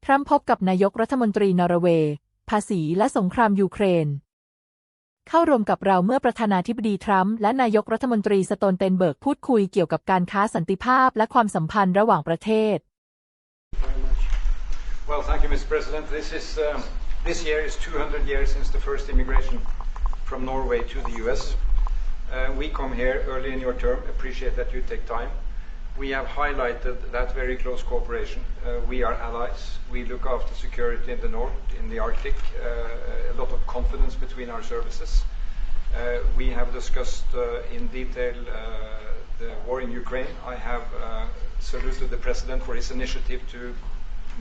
ทรัมป์พบกับนายกรัฐมนตรีนอร์เวย์ภาษีและสงครามยูเครนเข้ารวมกับเราเมื่อประธานาธิบดีทรัมป์และนายกรัฐมนตรีสโตลเตนเบิร์กพูดคุยเกี่ยวกับการค้าสันติภาพและความสัมพันธ์ระหว่างประเทศ Well, thank you, Mr. President. This year is 200 years since the first immigration from Norway to the U.S. We come here early in your term. Appreciate that you take time. We have highlighted that very close cooperation. We are allies. We look after security in the north, in the Arctic. A lot of confidence between our services. We have discussed in detail the war in Ukraine. I have saluted the President for his initiative to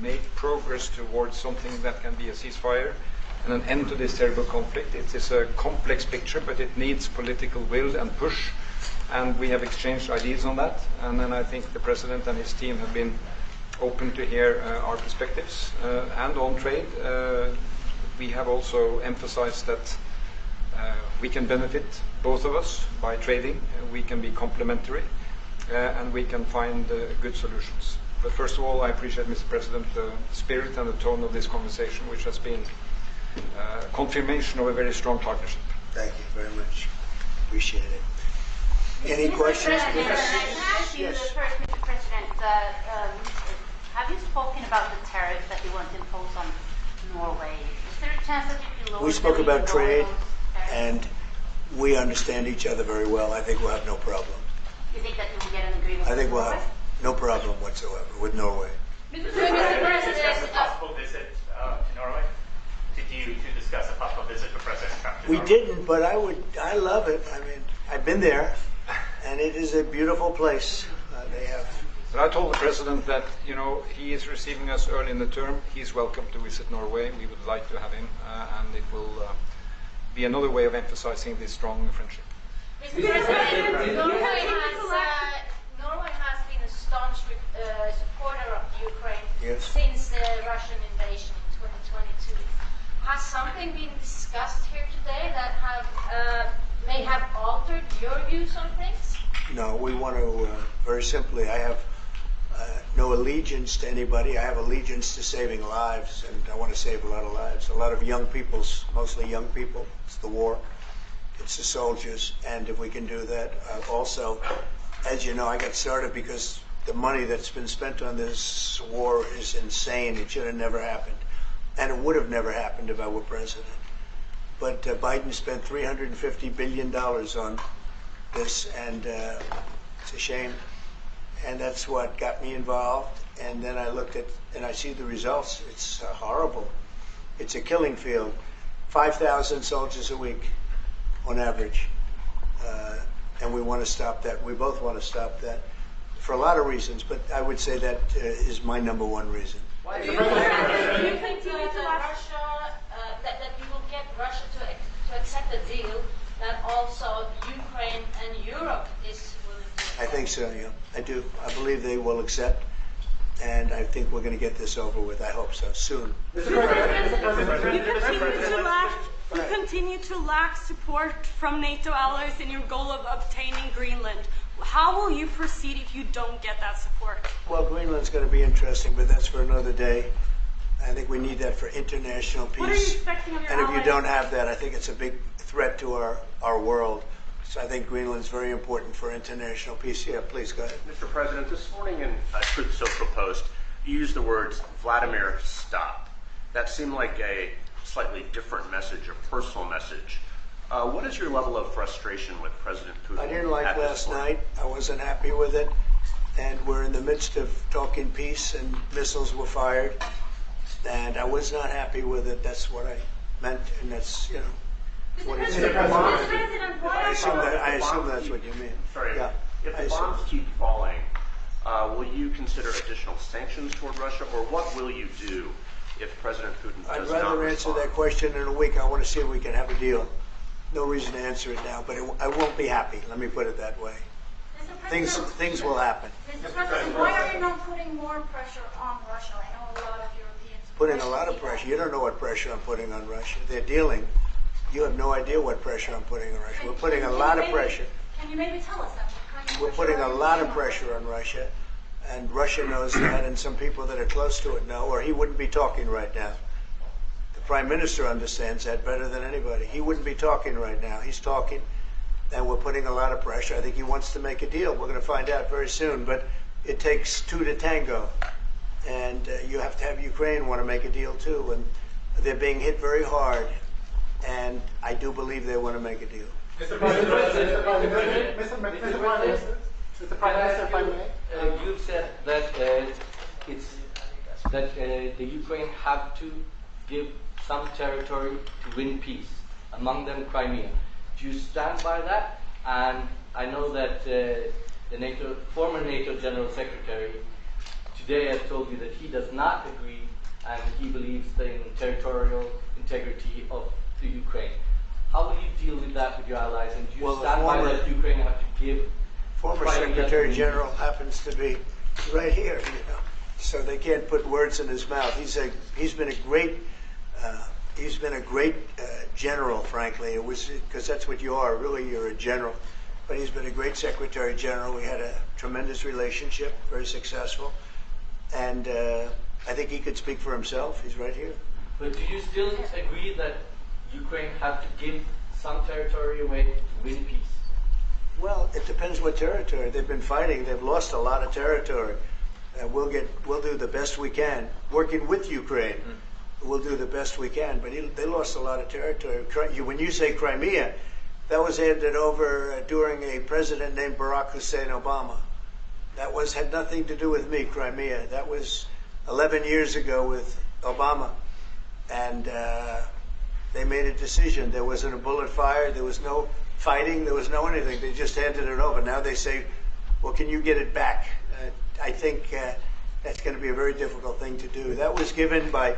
make progress towards something that can be a ceasefire and an end to this terrible conflict. It is a complex picture, but it needs political will and push, and we have exchanged ideas on that. And then I think the President and his team have been open to hear our perspectives. And on trade, we have also emphasized that we can benefit, both of us, by trading. We can be complementary, and we can find good solutions. But first of all, I appreciate, Mr. President, the spirit and the tone of this conversation, which has been confirmation of a very strong partnership. Thank you very much. Appreciate it. Any questions? Can I ask you first, Mr. President, have you spoken about the tariff that you want to impose on Norway? Is there a chance that you can lower? We spoke about trade, and we understand each other very well. I think we'll have no problem. You think that you will get an agreement? I think we'll have no problem whatsoever with Norway. Mr. President, discuss a possible visit to Norway? To discuss a possible visit for President Trump to Norway? We didn't, but I love it. I mean, I've been there, and it is a beautiful place. They have. But I told the President that, he is receiving us early in the term. He's welcome to visit Norway. We would like to have him, and it will be another way of emphasizing this strong friendship. Mr. President, Norway has been a staunch supporter of Ukraine since the Russian invasion in 2022. Has something been discussed here today that may have altered your views on things? No, we want to, very simply, I have no allegiance to anybody. I have allegiance to saving lives, and I want to save a lot of lives. A lot of young people, mostly young people. It's the war. It's the soldiers, and if we can do that, also, as you know, I got started because the money that's been spent on this war is insane. It should have never happened, and it would have never happened if I were president. But Biden spent $350 billion on this, and it's a shame, and that's what got me involved. And then I looked at, and I see the results. It's horrible. It's a killing field. 5,000 soldiers a week on average, and we want to stop that. We both want to stop that for a lot of reasons, but I would say that is my number one reason. Why do you continue to Russia, that you will get Russia to accept a deal that also Ukraine and Europe is willing to accept? I think so, yeah. I do. I believe they will accept, and I think we're going to get this over with. I hope so, soon. You continue to lack support from NATO allies in your goal of obtaining Greenland. How will you proceed if you don't get that support? Well, Greenland's going to be interesting, but that's for another day. I think we need that for international peace. What are you expecting of your And if you allies? don't have that, I think it's a big threat to our world. So I think Greenland's very important for international peace. Yeah, please go ahead. Mr. President, this morning in a Truth Social post, you used the words, Vladimir, stop. That seemed like a slightly different message, a personal message. What is your level of frustration with President Putin? I didn't like last night. I wasn't happy with it. And we're in the midst of talking peace, and missiles were fired. And I was not happy with it. That's what I meant, and that's, what it is. I assume that's what you mean. Sorry. Yeah, if the bombs keep falling, will you consider additional sanctions toward Russia, or what will you do if President Putin does not respond? I'd rather answer that question in a week. I want to see if we can have a deal. No reason to answer it now, but I won't be happy. Let me put it that way. Things will happen. Mr. President, why are you not putting more pressure on Russia? I know a lot of Europeans. Putting a lot of pressure. You don't know what pressure I'm putting on Russia. They're dealing. You have no idea what pressure I'm putting on Russia. We're putting a lot of pressure. Can you maybe tell us that? We're putting a lot of pressure on Russia, And Russia knows that, and some people that are close to it know, or he wouldn't be talking right now. The Prime Minister understands that better than anybody. He wouldn't be talking right now. He's talking, and we're putting a lot of pressure. I think he wants to make a deal. We're going to find out very soon, but it takes two to tango. And you have to have Ukraine want to make a deal too, and they're being hit very hard, and I do believe they want to make a deal. Mr. President, Mr. Prime Minister, if I may. You've said that the Ukraine have to give some territory to win peace, among them Crimea. Do you stand by that? And I know that the former NATO General Secretary today has told you that he does not agree, and he believes in territorial integrity of the Ukraine. How will you deal with that with your allies? And do you stand by that Ukraine have to give? Former Secretary General happens to be right here, you know, so they can't put words in his mouth. He's been a great general, frankly. It was because that's what you are. Really, you're a general. But he's been a great Secretary General. We had a tremendous relationship, very successful, and I think he could speak for himself. He's right here. But do you still agree that Ukraine have to give some territory away to win peace? Well, it depends what territory. They've been fighting. They've lost a lot of territory. We'll do the best we can. Working with Ukraine, we'll do the best we can. But they lost a lot of territory. When you say Crimea, that was handed over during a president named Barack Hussein Obama. That had nothing to do with me, Crimea. That was 11 years ago with Obama. And they made a decision. There wasn't a bullet fired. There was no fighting. There was no anything. They just handed it over. Now they say, well, can you get it back? I think that's going to be a very difficult thing to do. That was given by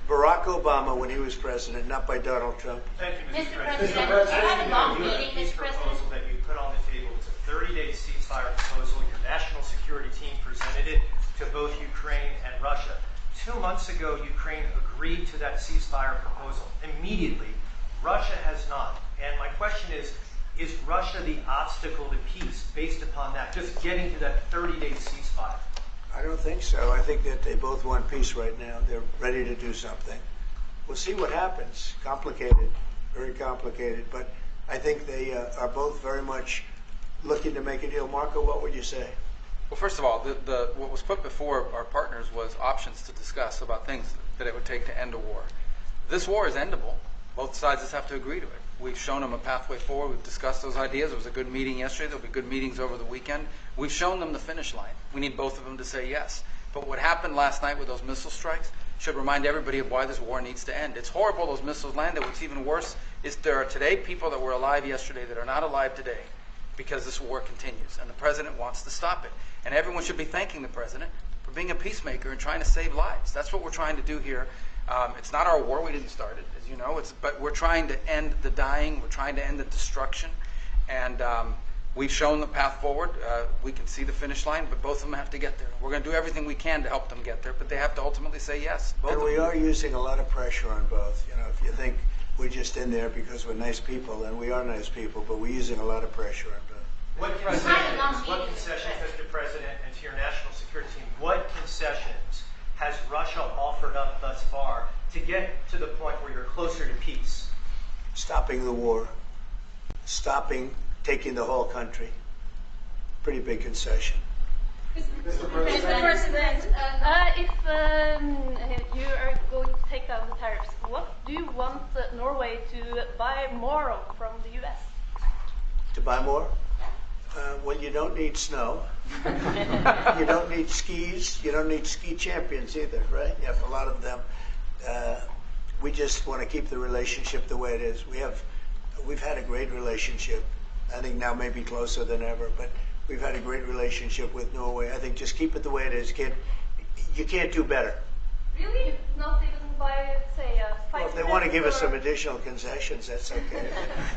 Barack Obama when he was president, not by Donald Trump. Thank you, Mr. President. You had a long meeting, Mr. President. Proposal that you put on the table was a 30-day ceasefire proposal. Your national security team presented it to both Ukraine and Russia. 2 months ago, Ukraine agreed to that ceasefire proposal. Immediately, Russia has not. And my question is Russia the obstacle to peace based upon that, just getting to that 30-day ceasefire? I don't think so. I think that they both want peace right now. They're ready to do something. We'll see what happens. Complicated, very complicated. But I think they are both very much looking to make a deal. Marco, what would you say? Well, first of all, what was put before our partners was options to discuss about things that it would take to end a war. This war is endable. Both sides just have to agree to it. We've shown them a pathway forward. We've discussed those ideas. It was a good meeting yesterday. There'll be good meetings over the weekend. We've shown them the finish line. We need both of them to say yes. But what happened last night with those missile strikes should remind everybody of why this war needs to end. It's horrible those missiles landed. What's even worse is there are today people that were alive yesterday that are not alive today because this war continues. And the president wants to stop it. And everyone should be thanking the president for being a peacemaker and trying to save lives. That's what we're trying to do here. It's not our war. We didn't start it, as you know. But we're trying to end the dying. We're trying to end the destruction. And we've shown the path forward. We can see the finish line, but both of them have to get there. We're going to do everything we can to help them get there, but they have to ultimately say yes. And we are using a lot of pressure on both. You know, if you think we're just in there because we're nice people, and we are nice people, but we're using a lot of pressure on both. What concessions, Mr. President, and to your national security team, what concessions has Russia offered up thus far to get to the point where you're closer to peace? Stopping the war. Stopping taking the whole country. Pretty big concession. Mr. President, if you are going to take down the tariffs, what do you want Norway to buy more of from the U.S.? To buy more? Well, you don't need snow. You don't need skis. You don't need ski champions either, right? You have a lot of them. We just want to keep the relationship the way it is. We've had a great relationship. I think now maybe closer than ever, but we've had a great relationship with Norway. I think just keep it the way it is. You can't do better. Really? Not even by, say, a fight? Well, if they want to give us some additional concessions, that's okay.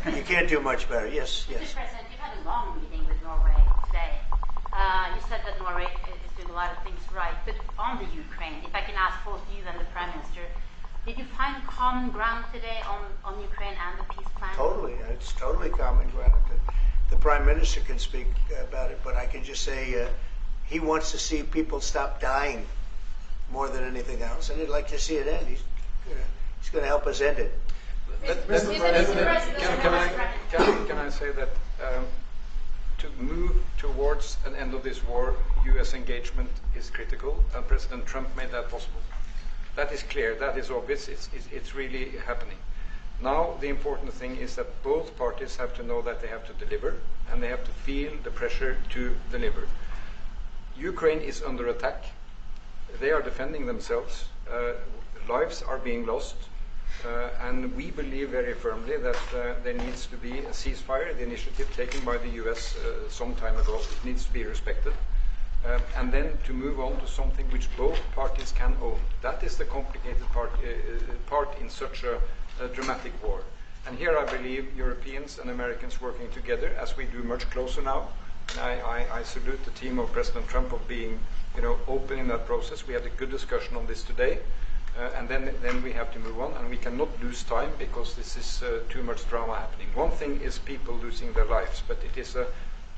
You can't do much better. Yes, yes. Mr. President, you've had a long meeting with Norway today. You said that Norway is doing a lot of things right, but on the Ukraine, if I can ask both you and the Prime Minister, did you find common ground today on Ukraine and the peace plan? Totally. It's totally common ground. The Prime Minister can speak about it, but I can just say he wants to see people stop dying more than anything else, and he'd like to see it end. He's going to help us end it. Can I say that to move towards an end of this war, U.S. engagement is critical, and President Trump made that possible. That is clear, that is obvious, it's really happening. Now the important thing is that both parties have to know that they have to deliver, and they have to feel the pressure to deliver. Ukraine is under attack. They are defending themselves. Lives are being lost. And we believe very firmly that there needs to be a ceasefire, the initiative taken by the US some time ago. It needs to be respected. And then to move on to something which both parties can own. That is the complicated part in such a dramatic war. And here I believe Europeans and Americans working together, as we do much closer now. I salute the team of President Trump of being, open in that process. We had a good discussion on this today, and then we have to move on, and we cannot lose time because this is too much drama happening. One thing is people losing their lives, but it is a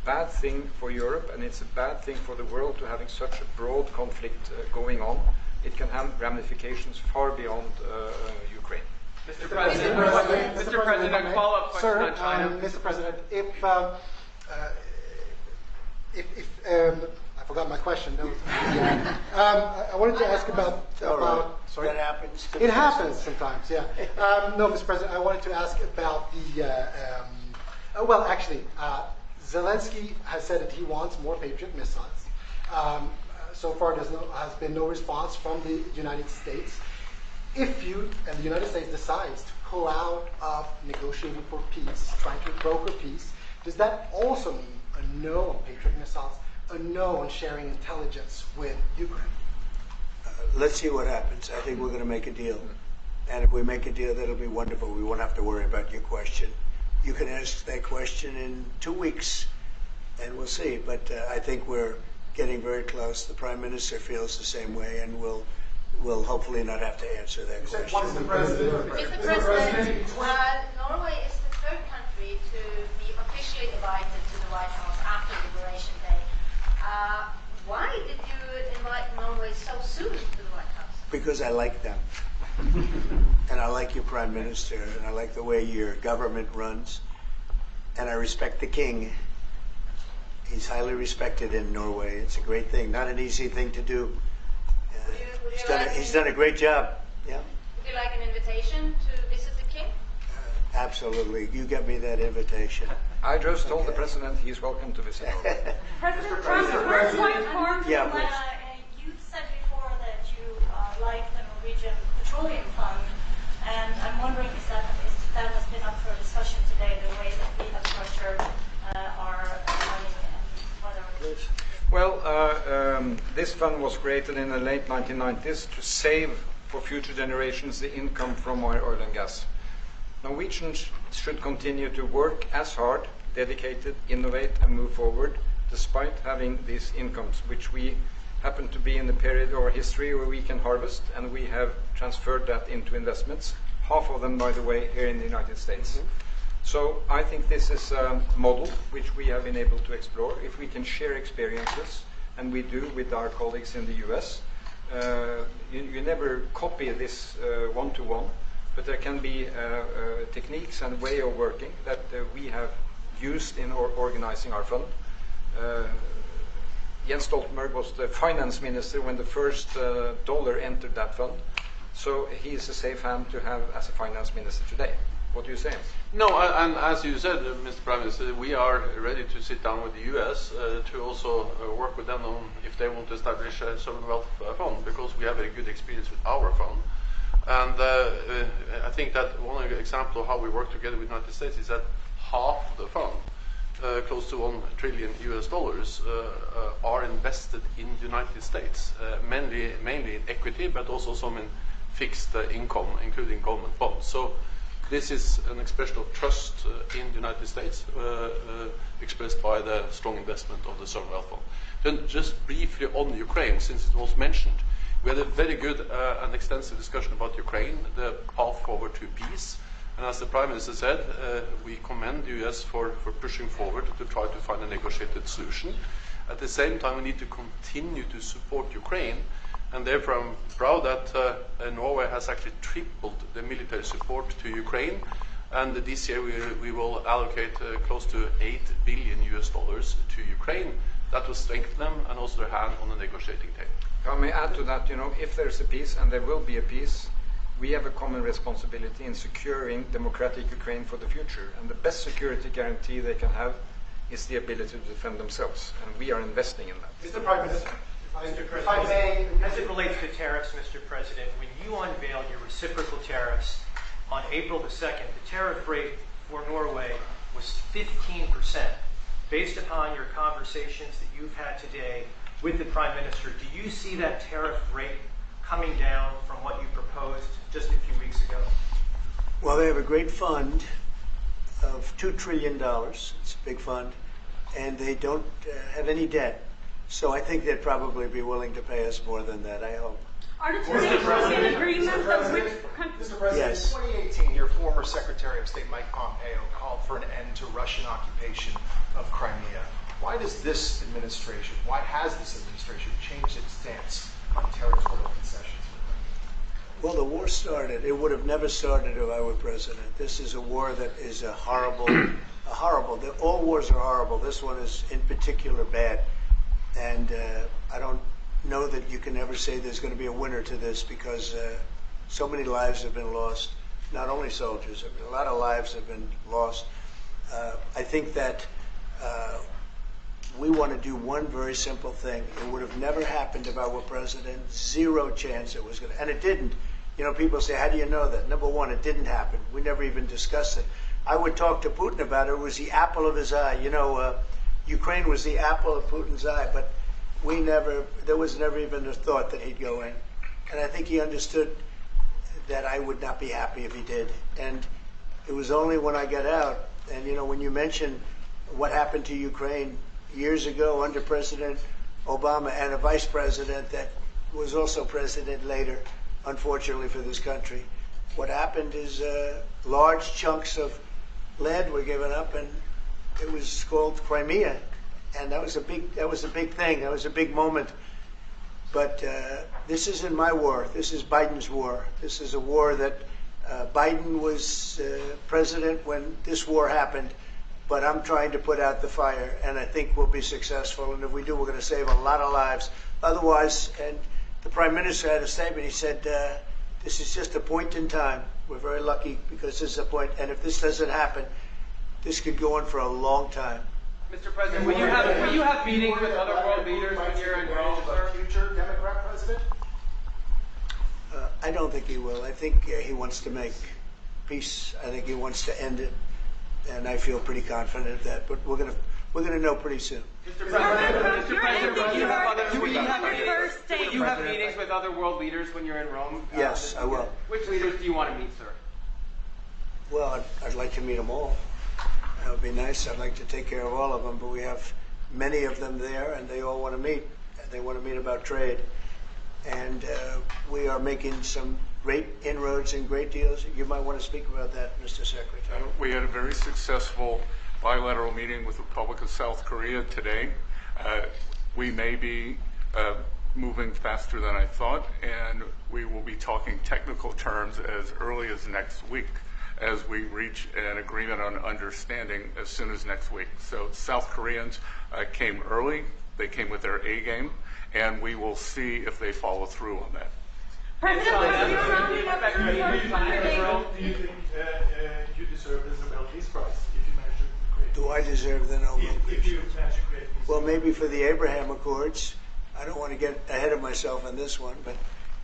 bad thing for Europe, and it's a bad thing for the world to having such a broad conflict going on. It can have ramifications far beyond Ukraine. Mr. President, a follow-up question on China. Mr. President, I forgot my question. I wanted to ask about sorry. That happens. It happens sometimes, yeah. No, Mr. President, I wanted to ask about the. Well, actually, Zelensky has said that he wants more Patriot missiles. So far, has been no response from the United States. If you and the United States decides to pull out of negotiating for peace, trying to broker peace, does that also mean a no on Patriot missiles, a no on sharing intelligence with Ukraine? Let's see what happens. I think we're going to make a deal. And if we make a deal, that'll be wonderful. We won't have to worry about your question. You can ask that question in 2 weeks, and we'll see. But I think we're getting very close. The Prime Minister feels the same way, and we'll hopefully not have to answer that question. Mr. President, Norway is the third country to be officially invited to the White House after Liberation Day. Why did you invite Norway so soon to the White House? Because I like them. And I like your Prime Minister, and I like the way your government runs. And I respect the King. He's highly respected in Norway. It's a great thing, not an easy thing to do. He's done a great job. Yeah. Would you like an invitation to visit the King? Absolutely. You get me that invitation. I just told the President he's welcome to visit. President Trump, yeah, please. You said before that you like the Norwegian Petroleum Fund, and I'm wondering if that has been up for discussion today, the way that we have structured our money and whether. Well, this fund was created in the late 1990s to save for future generations the income from our oil and gas. Norwegians should continue to work as hard, dedicated, innovate, and move forward, despite having these incomes, which we happen to be in the period of our history where we can harvest, and we have transferred that into investments, half of them, by the way, here in the United States. Mm-hmm. So I think this is a model which we have been able to explore. If we can share experiences, and we do with our colleagues in the US, you never copy this one-to-one, but there can be techniques and way of working that we have used in organizing our fund. Jens Stoltenberg was the finance minister when the first dollar entered that fund, so he is a safe hand to have as a finance minister today. What do you say? No, and as you said, Mr. Prime Minister, we are ready to sit down with the US to also work with them on if they want to establish a sovereign wealth fund, because we have a good experience with our fund. And I think that one example of how we work together with the United States is that half of the fund, close to $1 trillion US, are invested in the United States, mainly in equity, but also some in fixed income, including government bonds. So this is an expression of trust in the United States, expressed by the strong investment of the sovereign wealth fund. Then just briefly on Ukraine, since it was mentioned, we had a very good and extensive discussion about Ukraine, the path forward to peace. And as the Prime Minister said, we commend the US for pushing forward to try to find a negotiated solution. At the same time, we need to continue to support Ukraine, and therefore I'm proud that Norway has actually tripled the military support to Ukraine, and this year we will allocate close to $8 billion to Ukraine. That will strengthen them and also their hand on the negotiating table. I may add to that, if there's a peace, and there will be a peace, we have a common responsibility in securing democratic Ukraine for the future. And the best security guarantee they can have is the ability to defend themselves. And we are investing in that. Mr. Prime Minister, if I may, as it relates to tariffs, Mr. President, when you unveiled your reciprocal tariffs on April the 2nd, the tariff rate for Norway was 15%. Based upon your conversations that you've had today with the Prime Minister, do you see that tariff rate coming down from what you proposed just a few weeks ago? Well, they have a great fund of $2 trillion. It's a big fund. And they don't have any debt. So I think they'd probably be willing to pay us more than that, I hope. Are the tariffs in agreement of which countries? Mr. President, Yes. in 2018, your former Secretary of State Mike Pompeo called for an end to Russian occupation of Crimea. Why has this administration changed its stance on territorial concessions? Well, the war started. It would have never started if I were president. This is a war that is horrible. All wars are horrible. This one is in particular bad. And I don't know that you can ever say there's going to be a winner to this because so many lives have been lost. Not only soldiers, a lot of lives have been lost. I think that we want to do one very simple thing. It would have never happened if I were president. Zero chance it was going to. And it didn't. People say, how do you know that? Number one, it didn't happen. We never even discussed it. I would talk to Putin about it. It was the apple of his eye. Ukraine was the apple of Putin's eye, but there was never even a thought that he'd go in. And I think he understood that I would not be happy if he did. And it was only when I got out, and when you mention what happened to Ukraine years ago under President Obama and a vice president that was also president later, unfortunately for this country, what happened is large chunks of land were given up, and it was called Crimea, and that was a big thing. That was a big moment. But this isn't my war. This is Biden's war. This is a war that Biden was president when this war happened. But I'm trying to put out the fire, and I think we'll be successful. And if we do, we're going to save a lot of lives. Otherwise, and the Prime Minister had a statement. He said, this is just a point in time. We're very lucky because this is a point. And if this doesn't happen, this could go on for a long time. Mr. President, will you have meetings with other world leaders when you're in Rome, sir? Future Democrat president? I don't think he will. I think he wants to make peace. I think he wants to end it. And I feel pretty confident of that. But we're gonna know pretty soon. Mr. President, will you have meetings with other world leaders when you're in Rome? Yes, I will. Which leaders do you want to meet, sir? Well, I'd like to meet them all. That would be nice. I'd like to take care of all of them. But we have many of them there, and they all want to meet. They want to meet about trade. And we are making some great inroads and great deals. You might want to speak about that, Mr. Secretary. We had a very successful bilateral meeting with the Republic of South Korea today. We may be moving faster than I thought, and we will be talking technical terms as early as next week as we reach an agreement on understanding as soon as next week. So South Koreans came early. They came with their A game, and we will see if they follow through on that. President, are you rounding up your Do you think you deserve the Nobel Peace Prize if you manage to create? Do I deserve the Nobel Peace? If you manage to create peace? Well, maybe for the Abraham Accords. I don't want to get ahead of myself on this one, but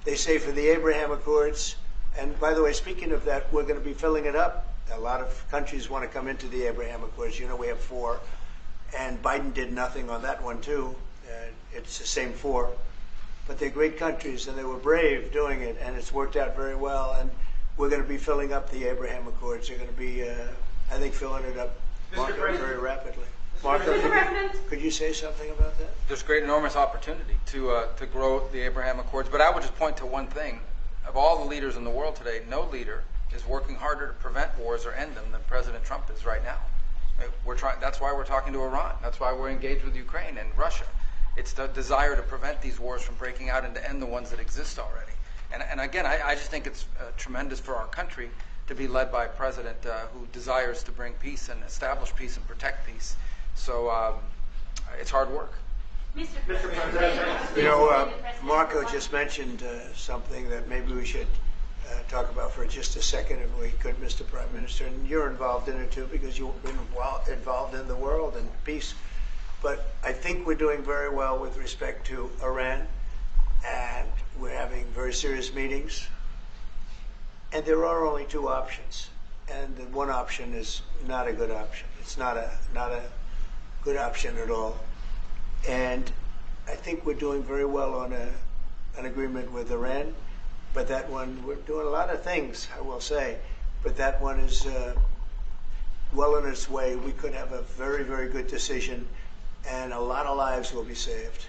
they say for the Abraham Accords. And by the way, speaking of that, we're going to be filling it up. A lot of countries want to come into the Abraham Accords. We have 4, and Biden did nothing on that one too. It's the same 4. But they're great countries, and they were brave doing it, and it's worked out very well. And we're going to be filling up the Abraham Accords. They're going to be, I think, filling it up very rapidly. Marco, could you say something about that? There's great, enormous opportunity to grow the Abraham Accords. But I would just point to one thing. Of all the leaders in the world today, no leader is working harder to prevent wars or end them than President Trump is right now. That's why we're talking to Iran. That's why we're engaged with Ukraine and Russia. It's the desire to prevent these wars from breaking out and to end the ones that exist already. And again, I just think it's tremendous for our country to be led by a president who desires to bring peace and establish peace and protect peace. So it's hard work. Mr. President. You know, Marco just mentioned something that maybe we should talk about for just a second, if we could, Mr. Prime Minister. And you're involved in it too, because you've been involved in the world and peace. But I think we're doing very well with respect to Iran, and we're having very serious meetings. And there are only two options, and the one option is not a good option. It's not a good option at all. And I think we're doing very well on an agreement with Iran, but that one, we're doing a lot of things, I will say, but that one is well on its way. We could have a very, very good decision, and a lot of lives will be saved.